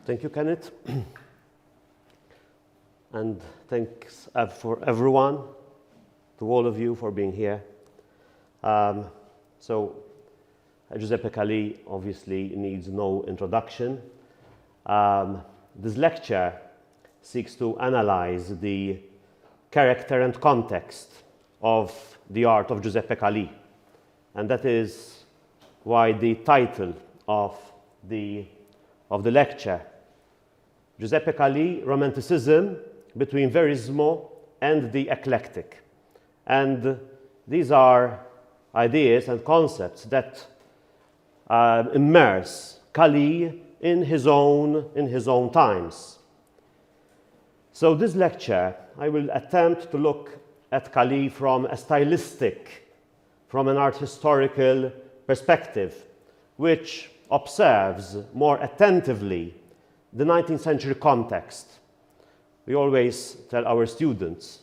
Thank you, Kenneth. And thanks for everyone, to all of you for being here. Giuseppe Calì obviously needs no introduction. This lecture seeks to analyze the character and context of the art of Giuseppe Calì. And that is why the title of the lecture, Giuseppe Calì, Romanticism between Verismo and the Eclectic. And these are ideas and concepts that immerse Calì in his own times. So this lecture, I will attempt to look at Calì from a stylistic, from an art historical perspective, which observes more attentively the 19th century context. We always tell our students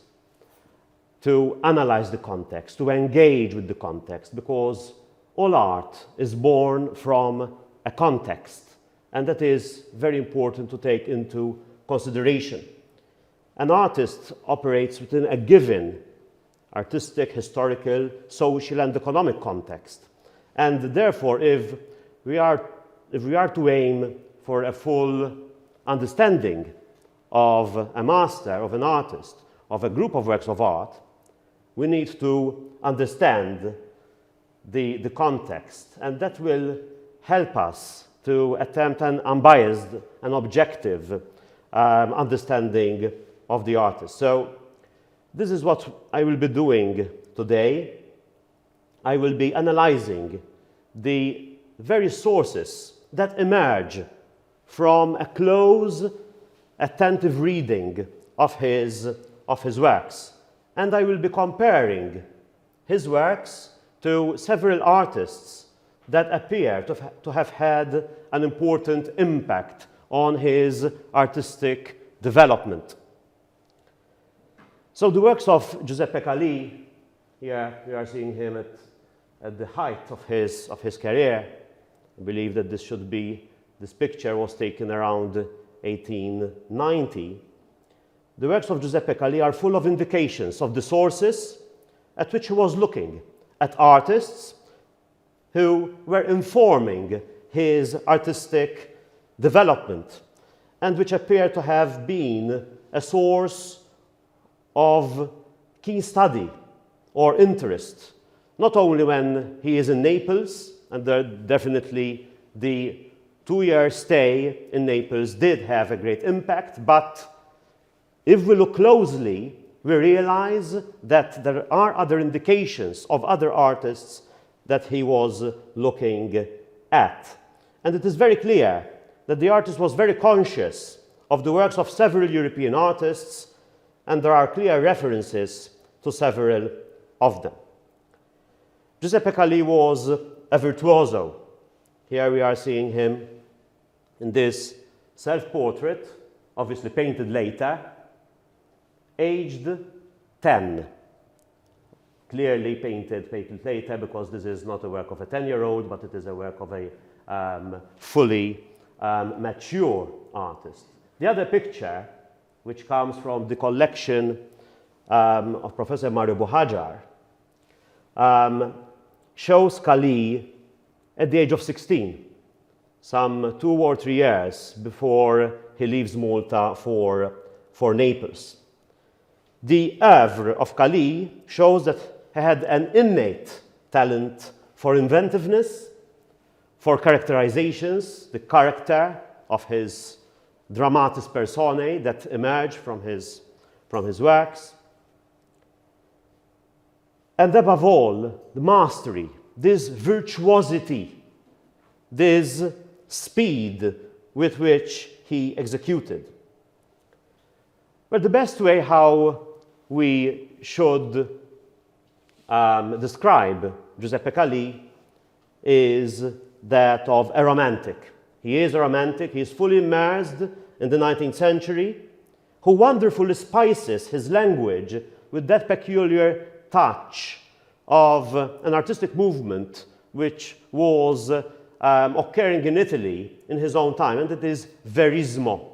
to analyze the context, to engage with the context, because all art is born from a context, and that is very important to take into consideration. An artist operates within a given artistic, historical, social, and economic context. And therefore, if we are to aim for a full understanding of a master, of an artist, of a group of works of art, we need to understand the context, and that will help us to attempt an unbiased and objective understanding of the artist. So this is what I will be doing today. I will be analyzing the very sources that emerge from a close, attentive reading of his works. And I will be comparing his works to several artists that appear to have had an important impact on his artistic development. So the works of Giuseppe Calì, here we are seeing him at the height of his career. I believe that this picture was taken around 1890. The works of Giuseppe Calì are full of indications of the sources at which he was looking, at artists who were informing his artistic development, and which appear to have been a source of keen study or interest, not only when he is in Naples, and definitely the 2-year stay in Naples did have a great impact, but if we look closely, we realize that there are other indications of other artists that he was looking at. And it is very clear that the artist was very conscious of the works of several European artists, and there are clear references to several of them. Giuseppe Calì was a virtuoso. Here we are seeing him in this self-portrait, obviously painted later, aged 10. Clearly painted later, because this is not a work of a 10-year-old, but it is a work of a fully mature artist. The other picture, which comes from the collection of Professor Mario Bohajar, shows Calì at the age of 16, some 2 or 3 years before he leaves Malta for Naples. The oeuvre of Calì shows that he had an innate talent for inventiveness, for characterizations, the character of his dramatis personae that emerge from his works. And above all, the mastery, this virtuosity, this speed with which he executed. But the best way how we should describe Giuseppe Calì is that of a romantic. He is a romantic, he is fully immersed in the 19th century, who wonderfully spices his language with that peculiar touch of an artistic movement which was occurring in Italy in his own time, and it is verismo.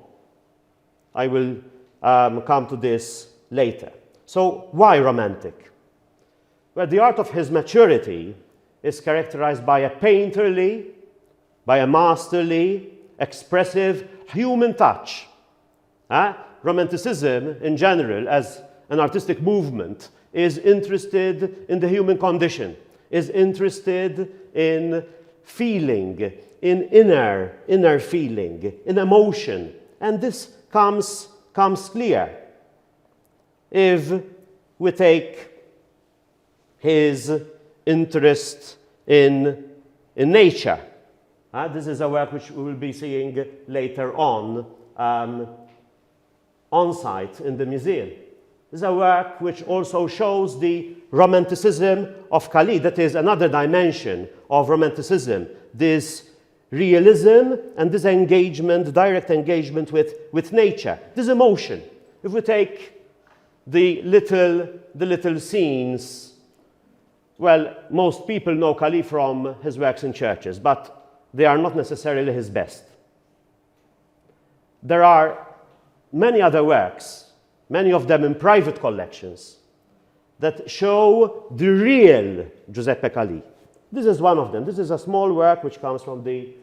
I will come to this later. So why romantic? Well, the art of his maturity is characterized by a painterly, by a masterly, expressive, human touch. Romanticism, in general, as an artistic movement, is interested in the human condition, is interested in feeling, in inner feeling, in emotion. And this comes clear if we take his interest in nature. This is a work which we will be seeing later on site in the museum. This is a work which also shows the romanticism of Calì. That is another dimension of romanticism, this realism and this engagement, direct engagement with nature, this emotion. If we take the little scenes, well, most people know Calì from his works in churches, but they are not necessarily his best. There are many other works, many of them in private collections, that show the real Giuseppe Calì. This is one of them. This is a small work which comes from the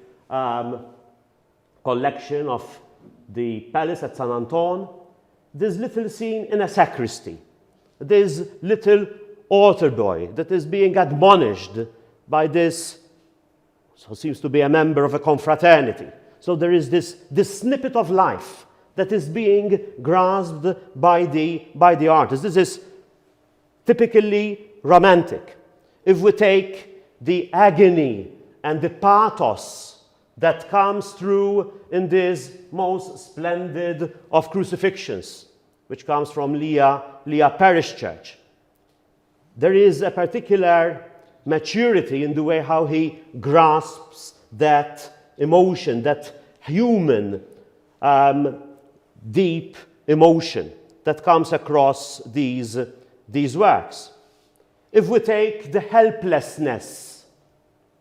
collection of the palace at San Anton. This little scene in a sacristy. This little altar boy that is being admonished by this, so seems to be a member of a confraternity. So there is this snippet of life that is being grasped by the artist. This is typically romantic. If we take the agony and the pathos that comes through in this most splendid of crucifixions, which comes from Lea Parish Church, there is a particular maturity in the way how he grasps that emotion, that human, deep emotion that comes across these works. If we take the helplessness,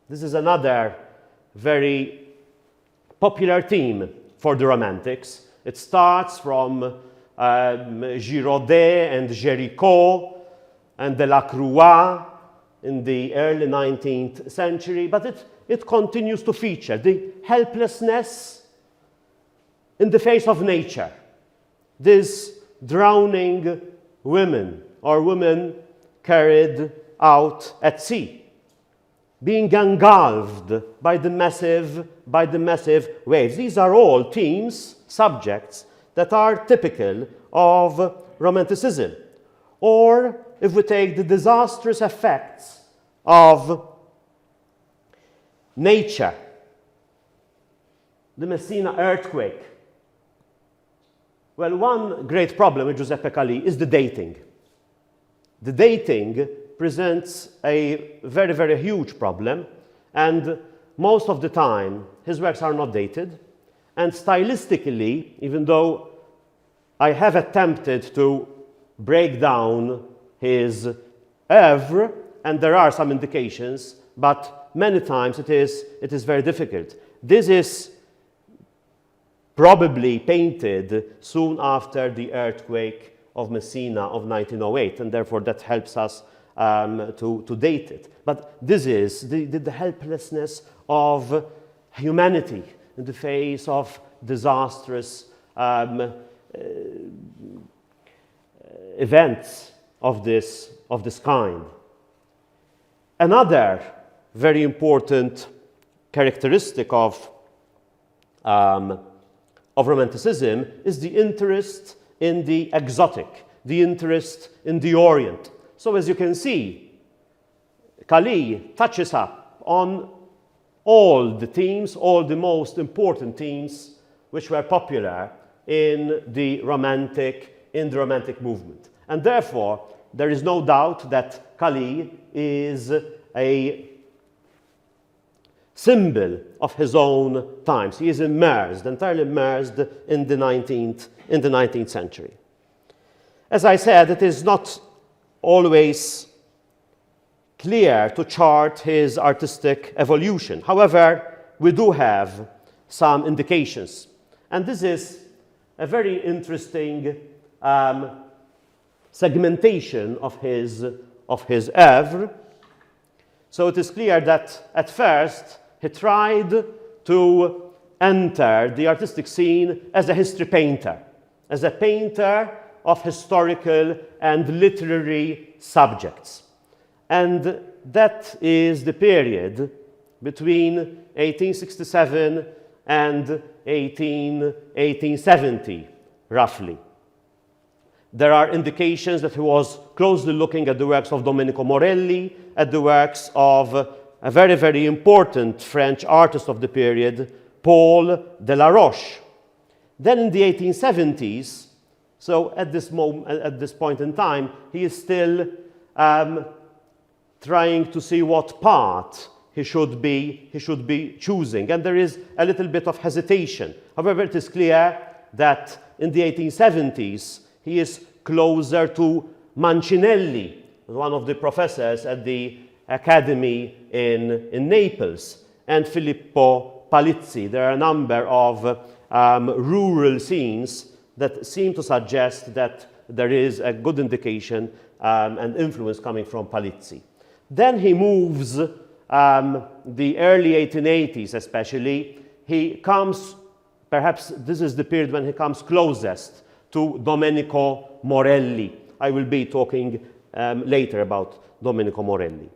this is another very popular theme for the Romantics. It starts from Girodet and Géricault and Delacroix in the early 19th century, but it continues to feature the helplessness in the face of nature. These drowning women or women carried out at sea, being engulfed by the massive waves. These are all themes, subjects that are typical of Romanticism. Or if we take the disastrous effects of nature, the Messina earthquake. Well, one great problem with Giuseppe Calì is the dating. The dating presents a very, very huge problem, and most of the time his works are not dated. And stylistically, even though I have attempted to break down his oeuvre, and there are some indications, but many times it is very difficult. This is probably painted soon after the earthquake of Messina of 1908, and therefore that helps us to date it. But this is the helplessness of humanity in the face of disastrous events of this kind. Another very important characteristic of Romanticism is the interest in the exotic, the interest in the Orient. So as you can see, Calì touches up on all the themes, all the most important themes which were popular in the Romantic movement. And therefore, there is no doubt that Calì is a symbol of his own times. He is entirely immersed in the 19th century. As I said, it is not always clear to chart his artistic evolution. However, we do have some indications. And this is a very interesting segmentation of his oeuvre. So it is clear that at first he tried to enter the artistic scene as a history painter, as a painter of historical and literary subjects. And that is the period between 1867 and 1870, roughly. There are indications that he was closely looking at the works of Domenico Morelli, at the works of a very, very important French artist of the period, Paul Delaroche. Then in the 1870s, so at this point in time, he is still trying to see what path he should be choosing. And there is a little bit of hesitation. However, it is clear that in the 1870s, he is closer to Mancinelli, one of the professors at the academy in Naples, and Filippo Palizzi. There are a number of rural scenes that seem to suggest that there is a good indication and influence coming from Palizzi. Then he moves, the early 1880s especially, he comes, perhaps this is the period when he comes closest to Domenico Morelli. I will be talking later about Domenico Morelli.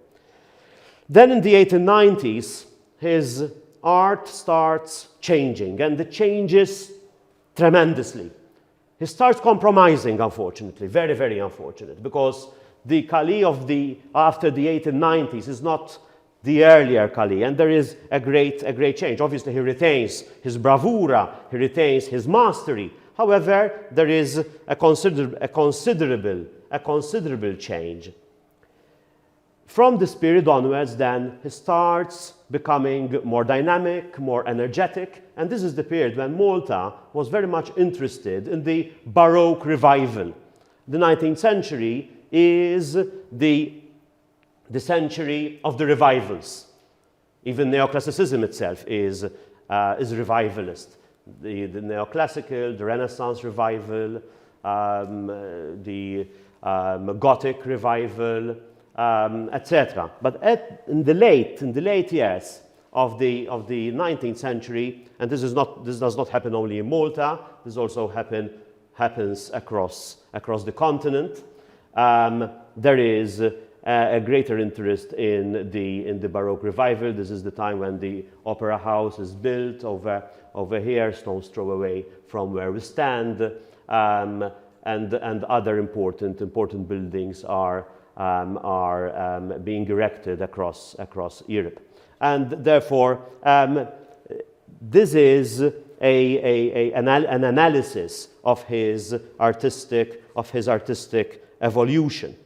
Then in the 1890s, his art starts changing, and it changes tremendously. He starts compromising, unfortunately, very, very unfortunate, because the Calì after the 1890s is not the earlier Calì, and there is a great change. Obviously, he retains his bravura, he retains his mastery. However, there is a considerable change. From this period onwards, then, he starts becoming more dynamic, more energetic, and this is the period when Malta was very much interested in the Baroque revival. The 19th century is the century of the revivals. Even neoclassicism itself is revivalist. The neoclassical, the Renaissance revival, the Gothic revival, etc. But in the late years of the 19th century, and this does not happen only in Malta. This also happens across the continent. There is a greater interest in the Baroque revival. This is the time when the Opera House is built over here, stone's throw away from where we stand, and other important buildings are being erected across Europe. And therefore, this is an analysis of his artistic evolution.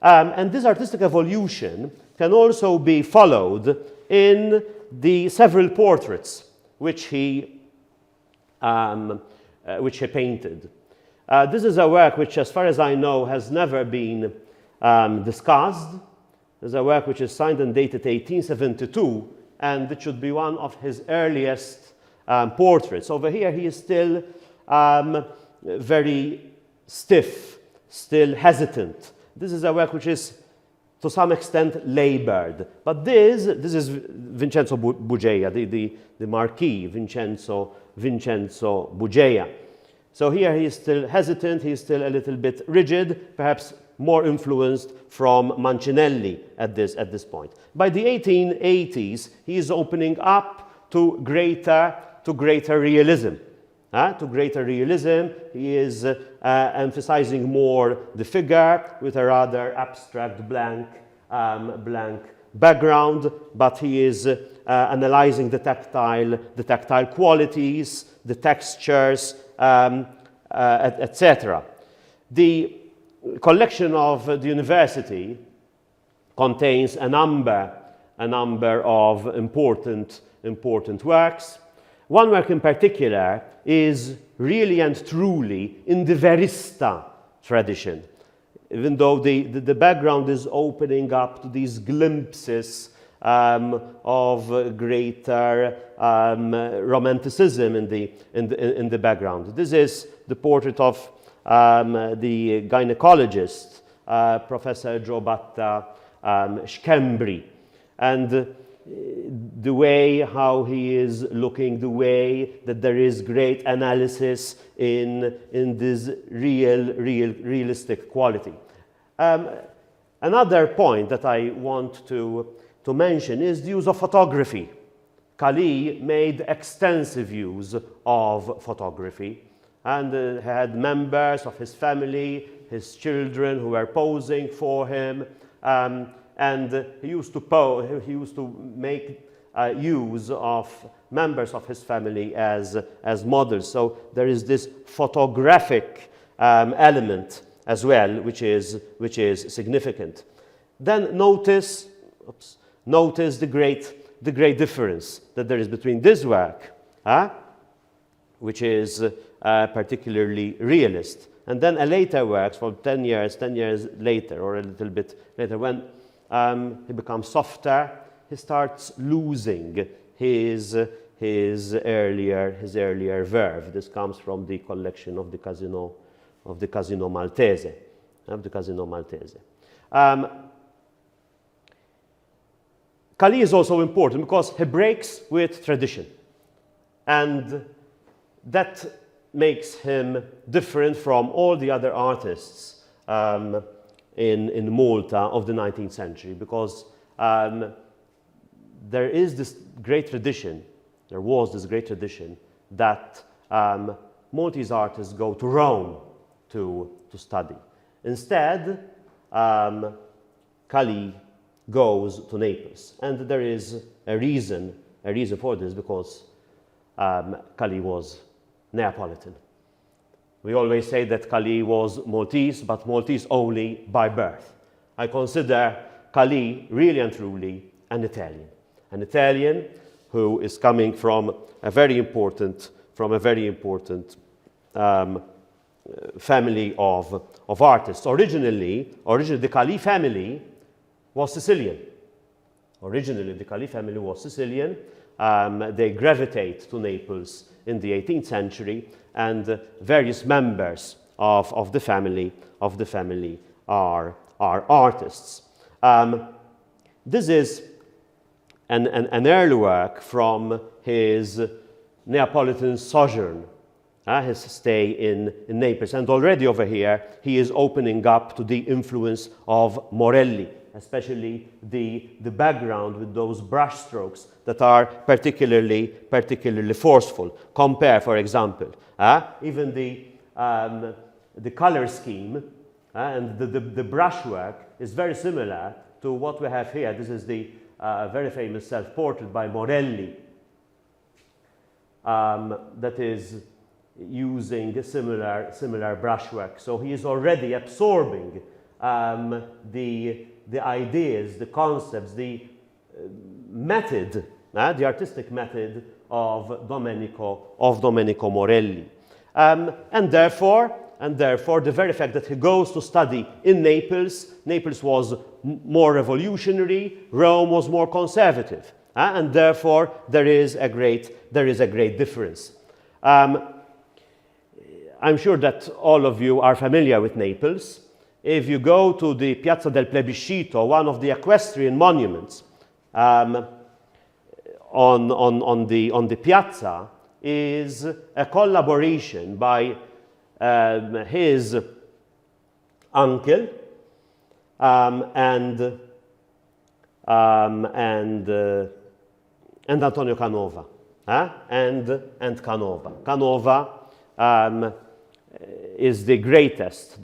And this artistic evolution can also be followed in the several portraits which he painted. This is a work which, as far as I know, has never been discussed. There's a work which is signed and dated 1872, and it should be one of his earliest portraits. Over here, he is still very stiff, still hesitant. This is a work which is, to some extent, labored. But this is Vincenzo Buggea, the Marquis, Vincenzo Buggea. So here he is still hesitant, he is still a little bit rigid, perhaps more influenced from Mancinelli at this point. By the 1880s, he is opening up to greater realism. To greater realism, he is emphasizing more the figure with a rather abstract blank background, but he is analyzing the tactile qualities, the textures, etc. The collection of the university contains a number of important works. One work in particular is really and truly in the Verista tradition, even though the background is opening up to these glimpses of greater romanticism in the background. This is the portrait of the gynecologist, Professor Giuseppe Cal, and the way how he is looking, the way that there is great analysis in this realistic quality. Another point that I want to mention is the use of photography. Calì made extensive use of photography and had members of his family, his children who were posing for him, and he used to make use of members of his family as models. So there is this photographic element as well, which is significant. Then notice the great difference that there is between this work, which is particularly realist, and then a later work from 10 years later, or a little bit later, when he becomes softer, he starts losing his earlier verve. This comes from the collection of the Casino Maltese. Calì is also important because he breaks with tradition, and that makes him different from all the other artists in Malta of the 19th century, because there is this great tradition, there was this great tradition that Maltese artists go to Rome to study. Instead, Calì goes to Naples, and there is a reason for this, because Calì was Neapolitan. We always say that Calì was Maltese, but Maltese only by birth. I consider Calì really and truly an Italian who is coming from a very important family of artists. Originally the Calì family was Sicilian. They gravitate to Naples in the 18th century, and various members of the family are artists. This is an early work from his Neapolitan sojourn, his stay in Naples, and already over here he is opening up to the influence of Morelli, especially the background with those brush strokes that are particularly forceful. Compare, for example, even the color scheme and the brushwork is very similar to what we have here. This is the very famous self-portrait by Morelli that is using a similar brushwork. So he is already absorbing the ideas, the concepts, the method, the artistic method of Domenico Morelli. And therefore, the very fact that he goes to study in Naples was more revolutionary, Rome was more conservative, and therefore there is a great difference. I'm sure that all of you are familiar with Naples. If you go to the Piazza del Plebiscito, one of the equestrian monuments on the piazza is a collaboration by his uncle and Antonio Canova, and Canova. Canova is the greatest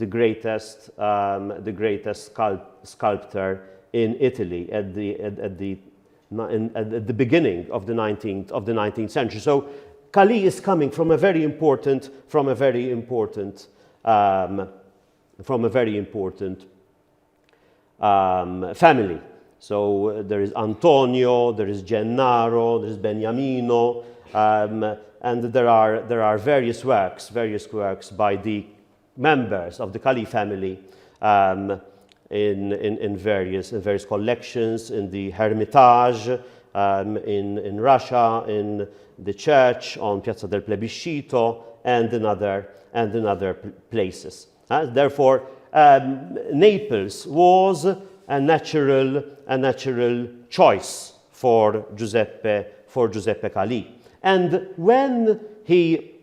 sculptor in Italy at the beginning of the 19th century. So Calì is coming from a very important family. So there is Antonio, there is Gennaro, there is Beniamino, and there are various works by the members of the Calì family in various collections, in the Hermitage, in Russia, in the church on Piazza del Plebiscito, and in other places. Therefore, Naples was a natural choice for Giuseppe Calì. And when he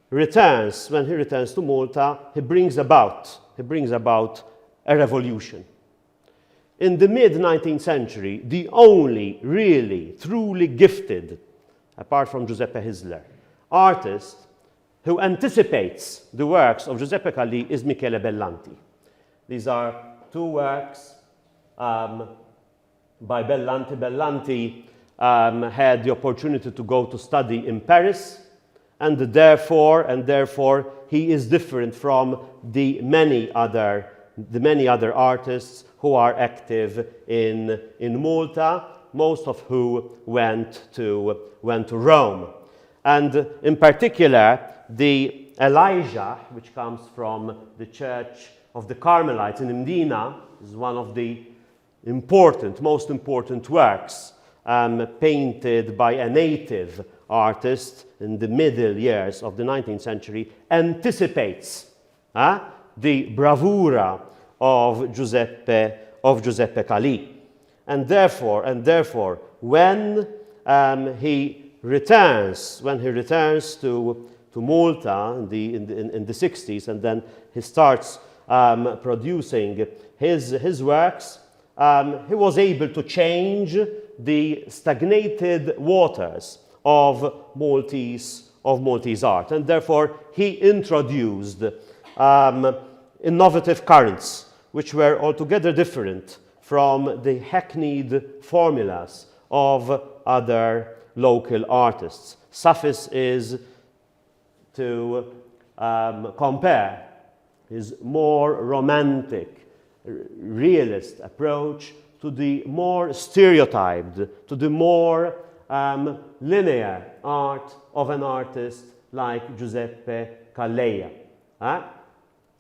returns to Malta, he brings about a revolution. In the mid-19th century, the only really, truly gifted, apart from Giuseppe Hisler, artist who anticipates the works of Giuseppe Calì is Michele Bellanti. These are two works by Bellanti. Bellanti had the opportunity to go to study in Paris, and therefore he is different from the many other artists who are active in Malta, most of who went to Rome. And in particular, the Elijah, which comes from the Church of the Carmelites in Mdina, is one of the most important works painted by a native artist in the middle years of the 19th century, anticipates the bravura of Giuseppe Calì. And therefore, when he returns to Malta in the 60s, and then he starts producing his works, he was able to change the stagnated waters of Maltese art, and therefore he introduced innovative currents which were altogether different from the hackneyed formulas of other local artists. Suffice is to compare his more romantic, realist approach to the more stereotyped, to the more linear art of an artist like Giuseppe Calleja.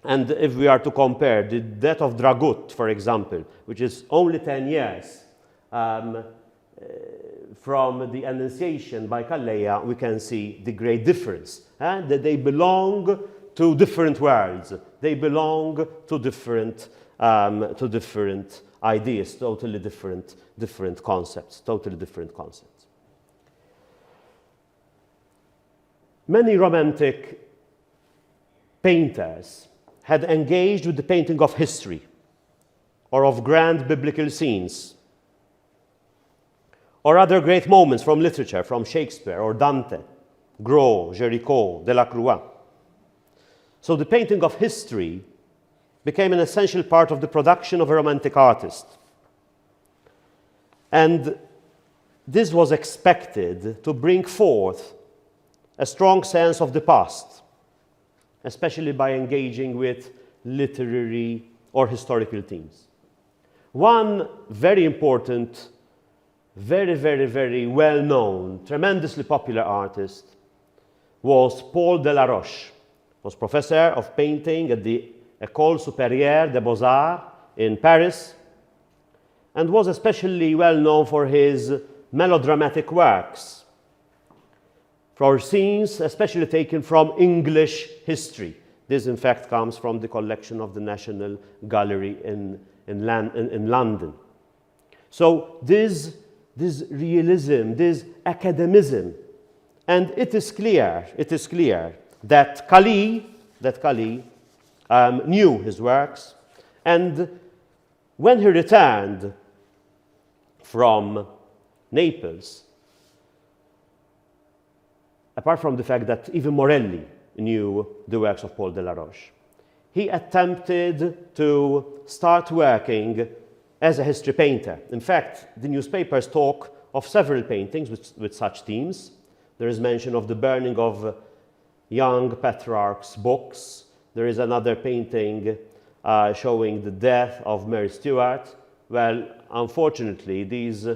And if we are to compare the death of Dragut, for example, which is only 10 years from the Annunciation by Calleja, we can see the great difference. That they belong to different worlds. They belong to different ideas, totally different concepts. Many Romantic painters had engaged with the painting of history or of grand biblical scenes or other great moments from literature, from Shakespeare or Dante, Gros, Géricault, Delacroix. So the painting of history became an essential part of the production of a Romantic artist. And this was expected to bring forth a strong sense of the past, especially by engaging with literary or historical themes. One very important, very well-known, tremendously popular artist was Paul Delaroche. He was professor of painting at the École Supérieure des Beaux-Arts in Paris, and was especially well known for his melodramatic works, for scenes especially taken from English history. This, in fact, comes from the collection of the National Gallery in London. So this realism, this academism, and it is clear that Calì knew his works, and when he returned from Naples, apart from the fact that even Morelli knew the works of Paul Delaroche, he attempted to start working as a history painter. In fact, the newspapers talk of several paintings with such themes. There is mention of the burning of young patriarchs' books. There is another painting showing the death of Mary Stuart. Well, unfortunately, these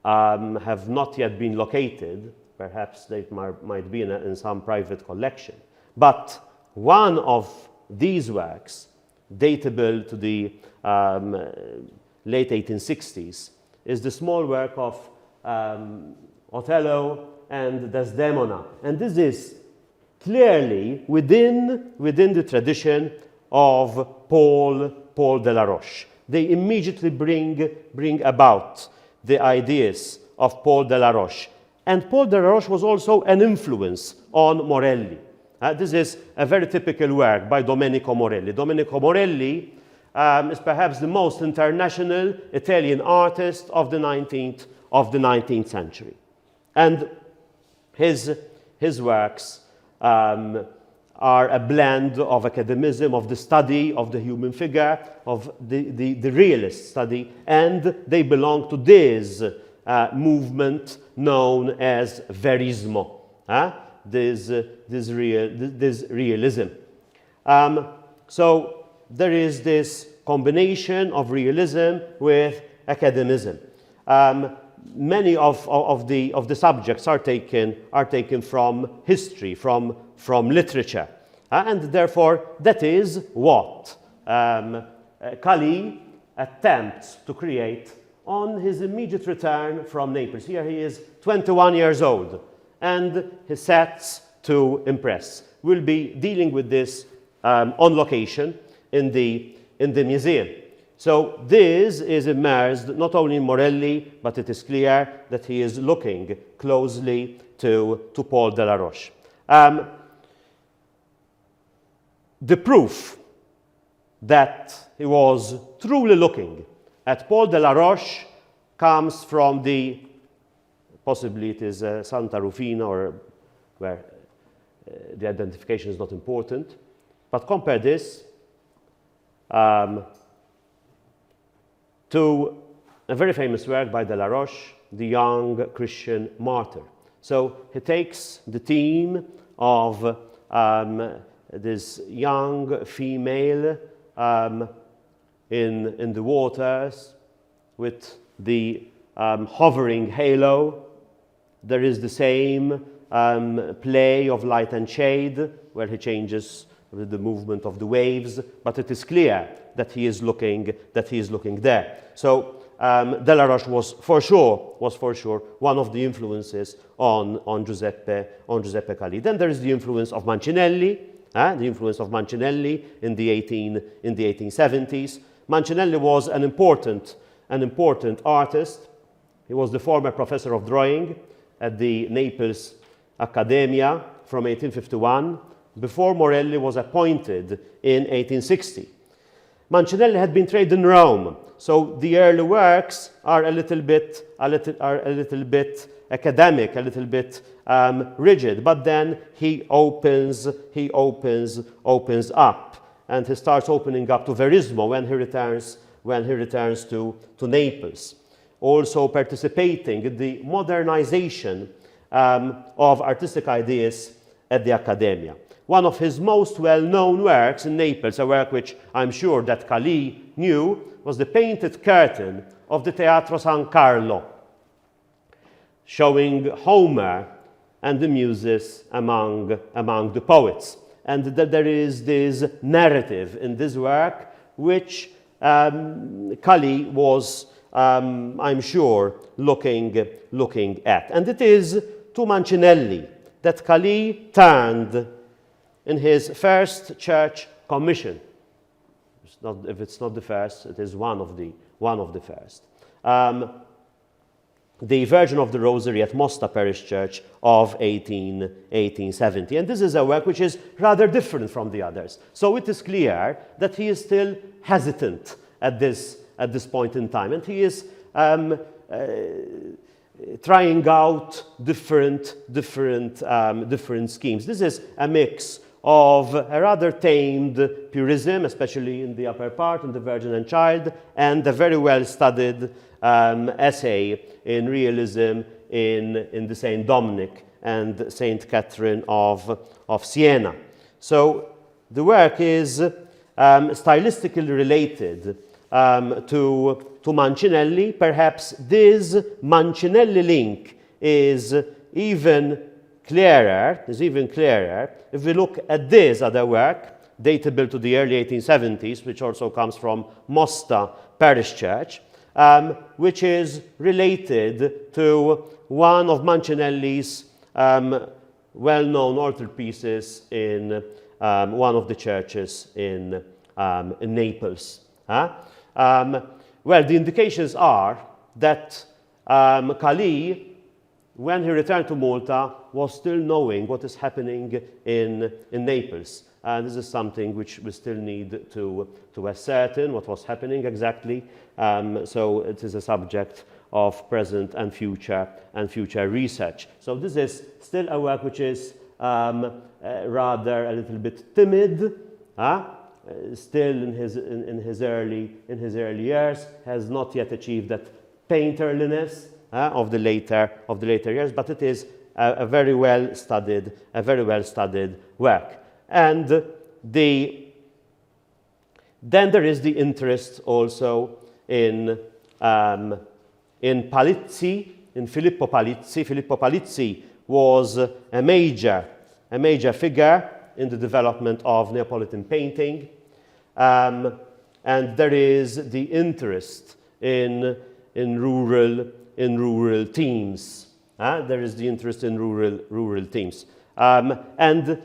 have not yet been located. Perhaps they might be in some private collection. But one of these works datable to the late 1860s, is the small work of Othello and Desdemona. And this is clearly within the tradition of Paul de la Roche. They immediately bring about the ideas of Paul de la Roche. And Paul de la Roche was also an influence on Morelli. This is a very typical work by Domenico Morelli. Domenico Morelli is perhaps the most international Italian artist of the 19th century. And his works are a blend of academicism, of the study of the human figure, of the realist study, and they belong to this movement known as Verismo, this realism. So there is this combination of realism with academicism. Many of the subjects are taken from history, from literature, and therefore that is what Calì attempts to create on his immediate return from Naples. Here he is 21 years old, and he sets to impress. We'll be dealing with this on location in the museum. So this is immersed not only in Morelli, but it is clear that he is looking closely to Paul de la Roche. The proof that he was truly looking at Paul de la Roche comes from possibly it is Santa Rufina, or where the identification is not important, but compare this to a very famous work by de la Roche, The Young Christian Martyr. So he takes the theme of this young female in the waters with the hovering halo. There is the same play of light and shade where he changes with the movement of the waves, but it is clear that he is looking there. So de la Roche was for sure one of the influences on Giuseppe Calì. Then there is the influence of Mancinelli, in the 1870s. Mancinelli was an important artist. He was the former professor of drawing at the Naples Accademia from 1851, before Morelli was appointed in 1860. Mancinelli had been trained in Rome, so the early works are a little bit academic, a little bit rigid. But then he opens up, and he starts opening up to Verismo when he returns to Naples. Also participating in the modernization of artistic ideas at the Accademia. One of his most well-known works in Naples, a work which I'm sure that Calì knew, was the painted curtain of the Teatro San Carlo, showing Homer and the Muses among the poets. And there is this narrative in this work which Calì was, I'm sure, looking at. And it is to Mancinelli that Calì turned in his first church commission. If it's not the first, it is one of the first. The Virgin of the Rosary at Mosta Parish Church of 1870. And this is a work which is rather different from the others. So it is clear that he is still hesitant at this point in time. And he is trying out different schemes. This is a mix of a rather tamed purism, especially in the upper part, in the Virgin and Child, and a very well-studied essay in realism in the Saint Dominic and Saint Catherine of Siena. So the work is stylistically related to Mancinelli. Perhaps this Mancinelli link is even clearer if we look at this other work datable to the early 1870s, which also comes from Mosta Parish Church, which is related to one of Mancinelli's well-known altarpieces in one of the churches in Naples. Well, the indications are that Calì, when he returned to Malta, was still knowing what is happening in Naples. And this is something which we still need to ascertain what was happening exactly. So it is a subject of present and future research. So this is still a work which is rather a little bit timid, still in his early years, has not yet achieved that painterliness of the later years, but it is a very well studied work. And then there is the interest also in Palizzi, in Filippo Palizzi. Filippo Palizzi was a major figure in the development of Neapolitan painting, and there is the interest in rural themes. There is the interest in rural themes, and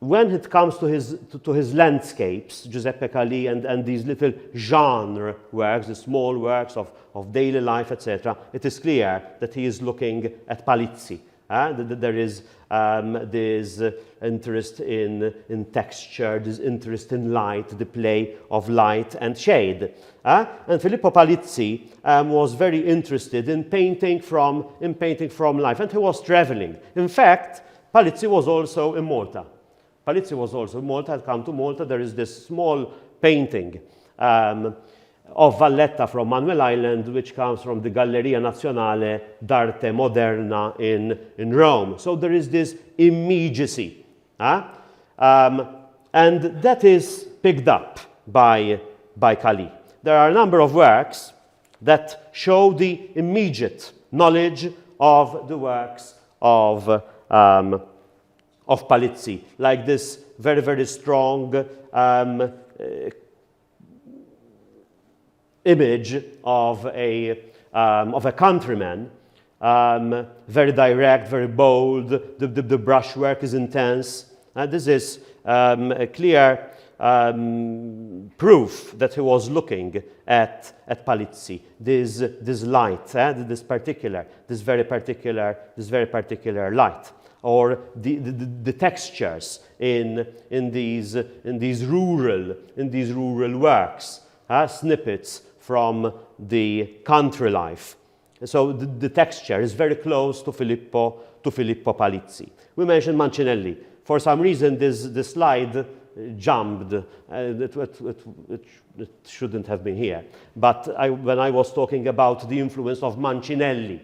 when it comes to his landscapes, Giuseppe Calì and these little genre works, the small works of daily life, etc., it is clear that he is looking at Palizzi. There is this interest in texture, this interest in light, the play of light and shade. And Filippo Palizzi was very interested in painting from life, and he was traveling. In fact, Palizzi was also in Malta. Had come to Malta. There is this small painting of Valletta from Manuel Island, which comes from the Galleria Nazionale d'Arte Moderna in Rome. So there is this immediacy. And that is picked up by Calì. There are a number of works that show the immediate knowledge of the works of Palizzi, like this very, very strong image of a countryman, very direct, very bold. The brushwork is intense. This is a clear proof that he was looking at Palizzi. This light, this very particular light, or the textures in these rural works, snippets from the country life. So the texture is very close to Filippo Palizzi. We mentioned Mancinelli. For some reason, this slide jumped. It shouldn't have been here. But when I was talking about the influence of Mancinelli,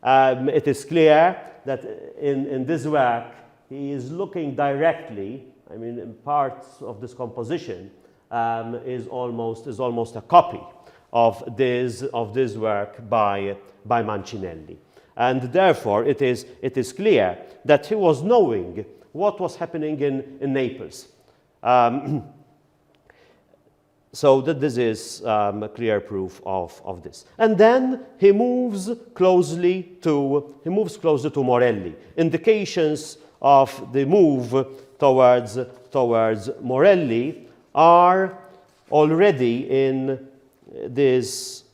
it is clear that in this work he is looking directly. I mean, in parts of this composition is almost a copy of this work by Mancinelli, and therefore it is clear that he was knowing what was happening in Naples. So that this is a clear proof of this. And then he moves closely to Morelli. Indications of the move towards Morelli are already in this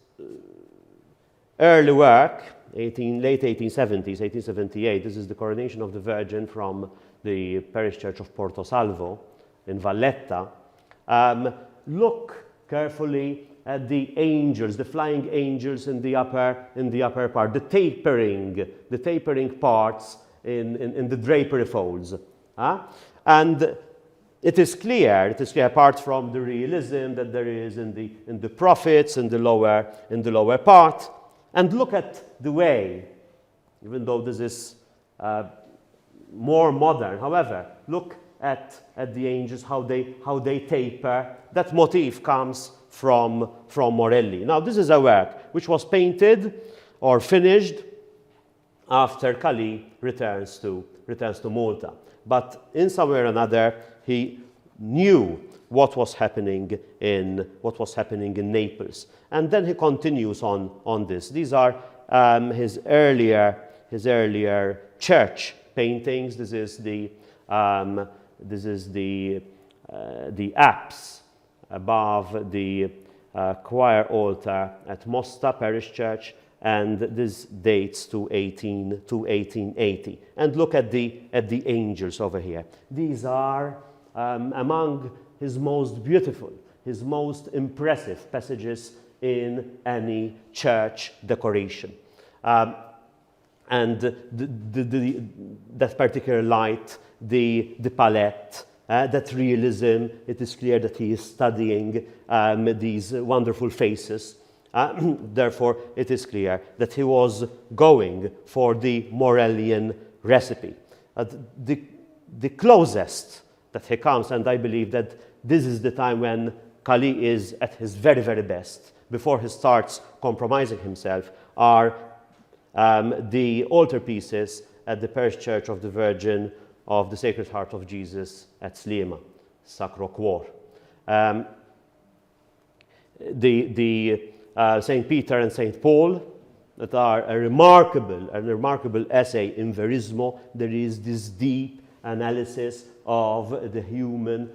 early work, late 1870s, 1878. This is the Coronation of the Virgin from the parish church of Porto Salvo in Valletta. Look carefully at the angels, the flying angels in the upper part, the tapering parts in the drapery folds. And it is clear, apart from the realism that there is in the prophets in the lower part. And look at the way, even though this is more modern, however, look at the angels, how they taper. That motif comes from Morelli. Now, this is a work which was painted or finished after Calì returns to Malta. But in some way or another, he knew what was happening in Naples, and then he continues on this. These are his earlier church paintings. This is the apse above the choir altar at Mosta Parish Church, and this dates to 1880. And look at the angels over here. These are among his most beautiful, his most impressive passages in any church decoration. And that particular light, the palette, that realism, it is clear that he is studying these wonderful faces. Therefore, it is clear that he was going for the Morellian recipe. The closest that he comes, and I believe that this is the time when Calì is at his very, very best, before he starts compromising himself, are the altarpieces at the Parish Church of the Virgin of the Sacred Heart of Jesus at Sliema, Sacro Cuor. St. Peter and St. Paul, that are a remarkable essay in Verismo. There is this deep analysis of the human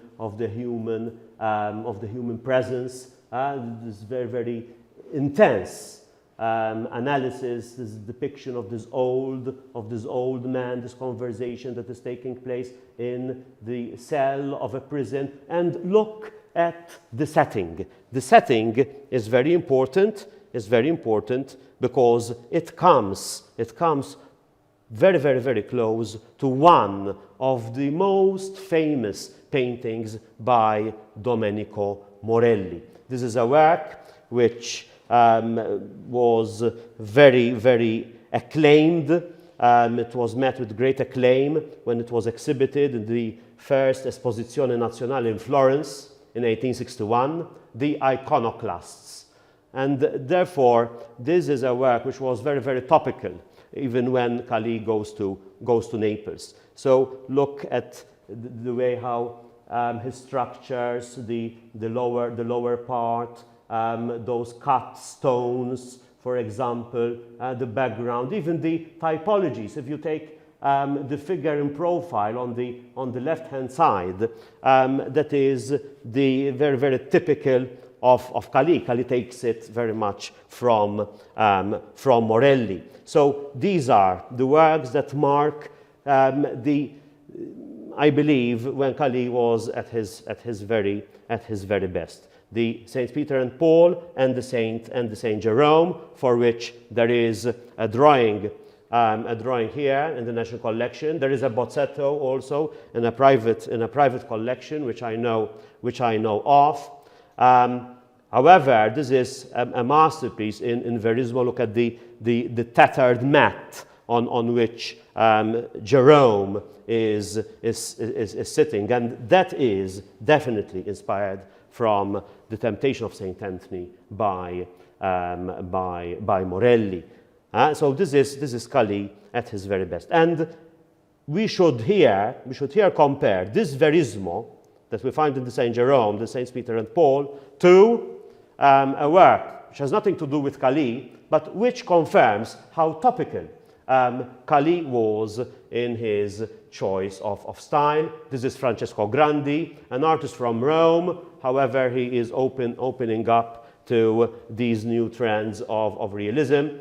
presence. This very, very intense analysis, this depiction of this old man, this conversation that is taking place in the cell of a prison. And look at the setting. The setting is very important. Because it comes very, very, very close to one of the most famous paintings by Domenico Morelli. This is a work which was very, very acclaimed. It was met with great acclaim when it was exhibited in the first Esposizione Nazionale in Florence in 1861, the Iconoclasts. And therefore, this is a work which was very, very topical, even when Calì goes to Naples. So look at the way how his structures, the lower part, those cut stones, for example, the background, even the typologies. If you take the figure in profile on the left-hand side, that is the very, very typical of Calì. Calì takes it very much from Morelli. So these are the works that mark I believe, when Calì was at his very best. The Saint Peter and Paul and the Saint Jerome, for which there is a drawing here in the National Collection. There is a bozzetto also in a private collection, which I know of. However, this is a masterpiece in Verismo. Look at the tattered mat on which Jerome is sitting, and that is definitely inspired from the Temptation of Saint Anthony by Morelli. So this is Calì at his very best, and we should here compare this Verismo that we find in the Saint Jerome, the Saints Peter and Paul, to a work which has nothing to do with Calì, but which confirms how topical Calì was in his choice of style. This is Francesco Grandi, an artist from Rome. However, he is opening up to these new trends of realism.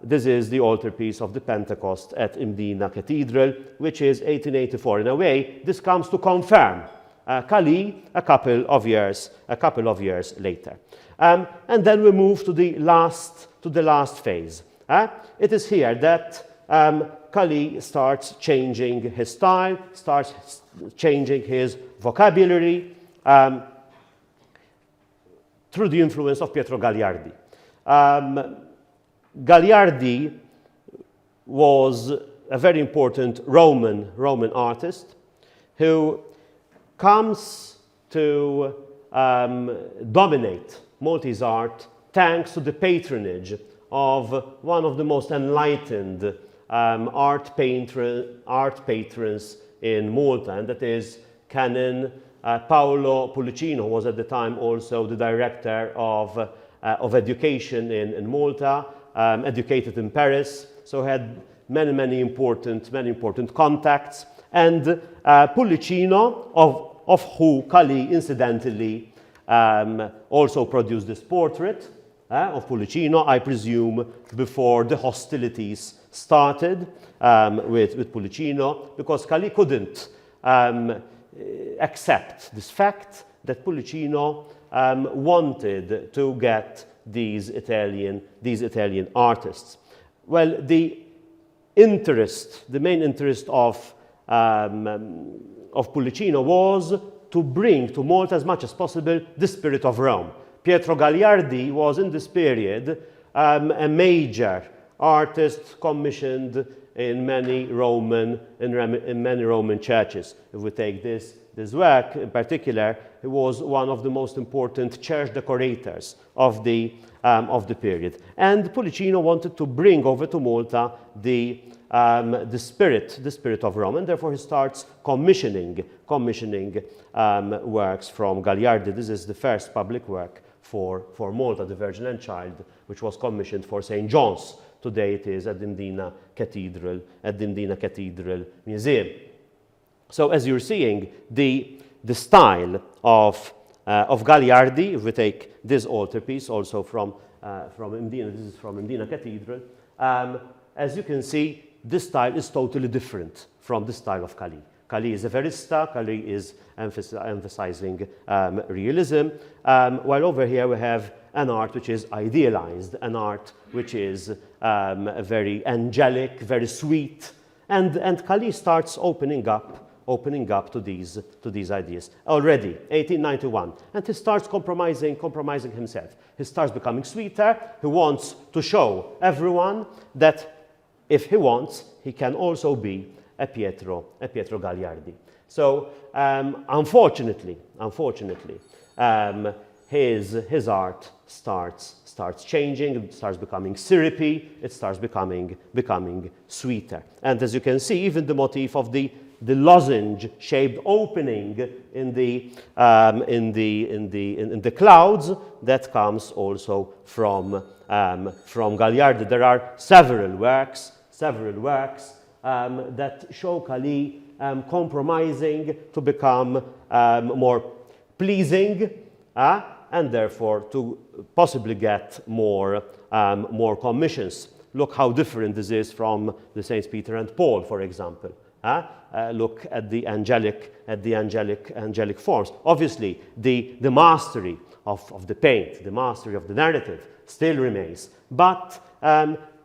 This is the altarpiece of the Pentecost at Mdina Cathedral, which is 1884. In a way, this comes to confirm Calì a couple of years later. And then we move to the last phase. It is here that Calì starts changing his style, starts changing his vocabulary through the influence of Pietro Gagliardi. Gagliardi was a very important Roman artist who comes to dominate Maltese art thanks to the patronage of one of the most enlightened art patrons in Malta, and that is Canon Paolo Pulicino, who was at the time also the director of education in Malta, educated in Paris, so had many important contacts. And Pulicino, of who Calì incidentally also produced this portrait of Pulicino, I presume before the hostilities started with Pulicino, because Calì couldn't accept this fact that Pulicino wanted to get these Italian artists. Well, the main interest of Pulicino was to bring to Malta as much as possible the spirit of Rome. Pietro Gagliardi was in this period a major artist commissioned in many Roman churches. If we take this work in particular, he was one of the most important church decorators of the period. And Pulicino wanted to bring over to Malta the spirit of Rome, and therefore he starts commissioning works from Gagliardi. This is the first public work for Malta, the Virgin and Child, which was commissioned for St. John's. Today it is at the Mdina Cathedral Museum. So as you're seeing, the style of Gagliardi, if we take this altarpiece also from Mdina, this is from Mdina Cathedral, as you can see, this style is totally different from the style of Calì. Calì is a verista, Calì is emphasizing realism, while over here we have an art which is idealized, an art which is very angelic, very sweet, and Calì starts opening up to these ideas already, 1891, and he starts compromising himself. He starts becoming sweeter. He wants to show everyone that if he wants, he can also be a Pietro Gagliardi. So unfortunately, his art starts changing. It starts becoming syrupy. It starts becoming sweeter. And as you can see, even the motif of the lozenge-shaped opening in the clouds, that comes also from Gagliardi. There are several works that show Calì compromising to become more pleasing, and therefore to possibly get more commissions. Look how different this is from the Saints Peter and Paul, for example. Look at the angelic forms. Obviously, the mastery of the paint, the mastery of the narrative still remains, but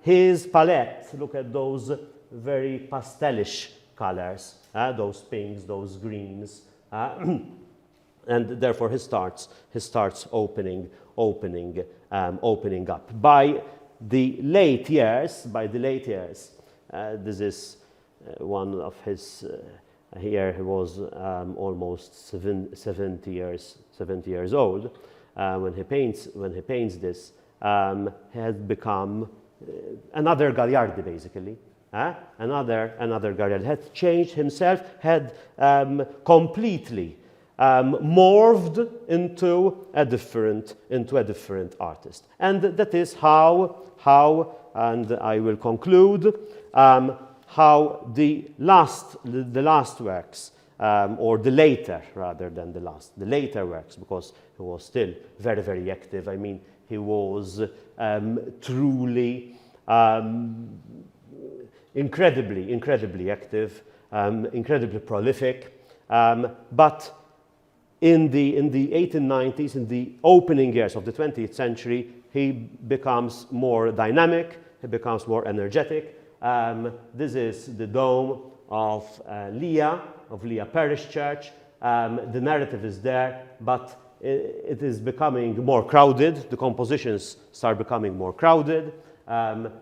his palette, look at those very pastelish colors, those pinks, those greens, and therefore he starts opening up. By the late years, this is one of his. Here he was almost 70 years old when he paints this. He had become another Gagliardi, basically. Another Gagliardi had changed himself, had completely morphed into a different artist, and that is how, and I will conclude, how the last works, or the later rather than the later works, because he was still very active. I mean, he was truly incredibly active, incredibly prolific, but in the 1890s, in the opening years of the 20th century, he becomes more dynamic, he becomes more energetic. This is the dome of Leah Parish Church. The narrative is there, but it is becoming more crowded. The compositions start becoming more crowded.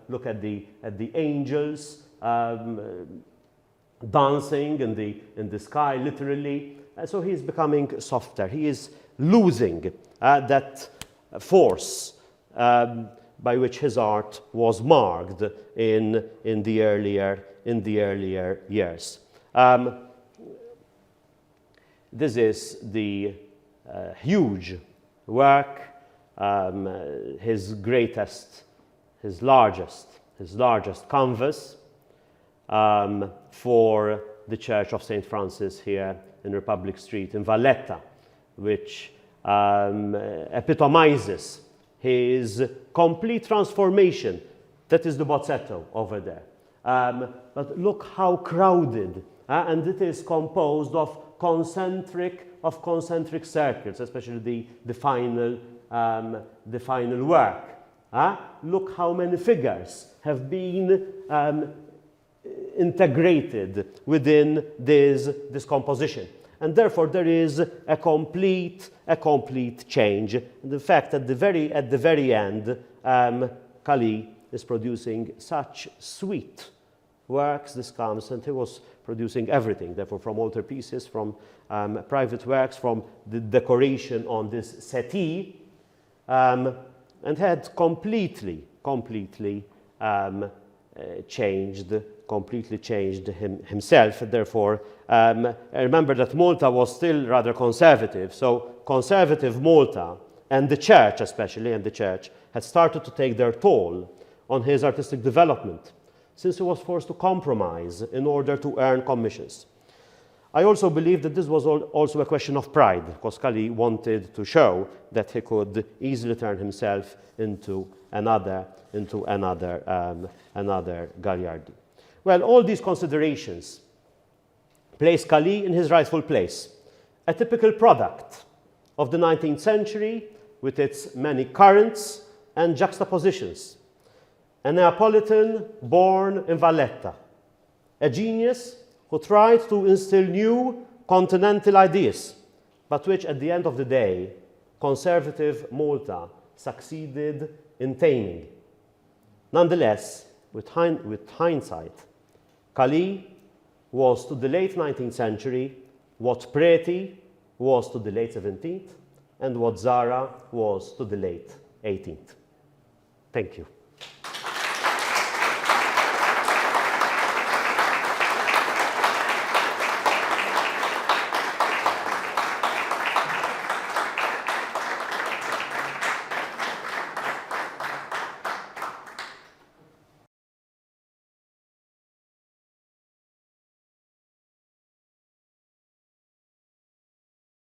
Look at the angels dancing in the sky, literally. So he is becoming softer. He is losing that force by which his art was marked in the earlier years. This is the huge work, his largest canvas for the Church of St. Francis here in Republic Street in Valletta, which epitomizes his complete transformation. That is the bozzetto over there. But look how crowded, and it is composed of concentric circles, especially the final work. Look how many figures have been integrated within this composition. And therefore there is a complete change. And in fact, at the very end, Calì is producing such sweet works. This comes, and he was producing everything, therefore, from altarpieces, from private works, from the decoration on this settee, and had completely changed himself. Therefore, I remember that Malta was still rather conservative. So conservative Malta and the church especially, and the church had started to take their toll on his artistic development, since he was forced to compromise in order to earn commissions. I also believe that this was also a question of pride, because Calì wanted to show that he could easily turn himself into another Gagliardi. Well, all these considerations place Calì in his rightful place, a typical product of the 19th century with its many currents and juxtapositions. A Neapolitan born in Valletta, a genius who tried to instill new continental ideas, but which at the end of the day, conservative Malta succeeded in taming. Nonetheless, with hindsight, Calì was to the late 19th century what Preti was to the late 17th, and what Zara was to the late 18th. Thank you.